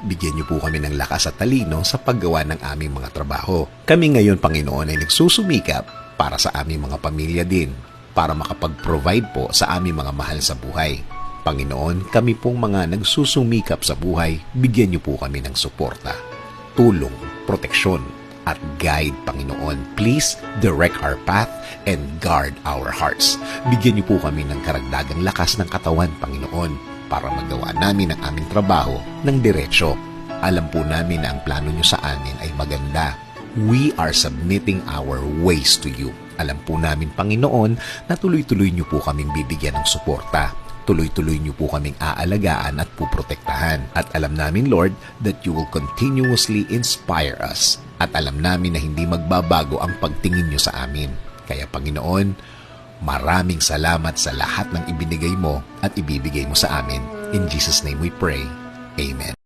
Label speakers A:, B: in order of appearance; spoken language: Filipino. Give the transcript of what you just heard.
A: Bigyan niyo po kami ng lakas at talino sa paggawa ng aming mga trabaho. Kami ngayon, Panginoon, ay nagsusumikap para sa aming mga pamilya din, para makapag-provide po sa aming mga mahal sa buhay. Panginoon, kami pong mga nagsusumikap sa buhay, bigyan niyo po kami ng suporta, tulong, proteksyon, at guide, Panginoon. Please direct our path and guard our hearts. Bigyan niyo po kami ng karagdagang lakas ng katawan, Panginoon, para magawa namin ang aming trabaho ng diretsyo. Alam po namin na ang plano niyo sa amin ay maganda. We are submitting our ways to you. Alam po namin, Panginoon, na tuloy-tuloy niyo po kaming bibigyan ng suporta. Tuloy-tuloy niyo po kaming aalagaan at puprotektahan. At alam namin, Lord, that you will continuously inspire us. At alam namin na hindi magbabago ang pagtingin niyo sa amin. Kaya, Panginoon, maraming salamat sa lahat ng ibinigay mo at ibibigay mo sa amin. In Jesus' name we pray. Amen.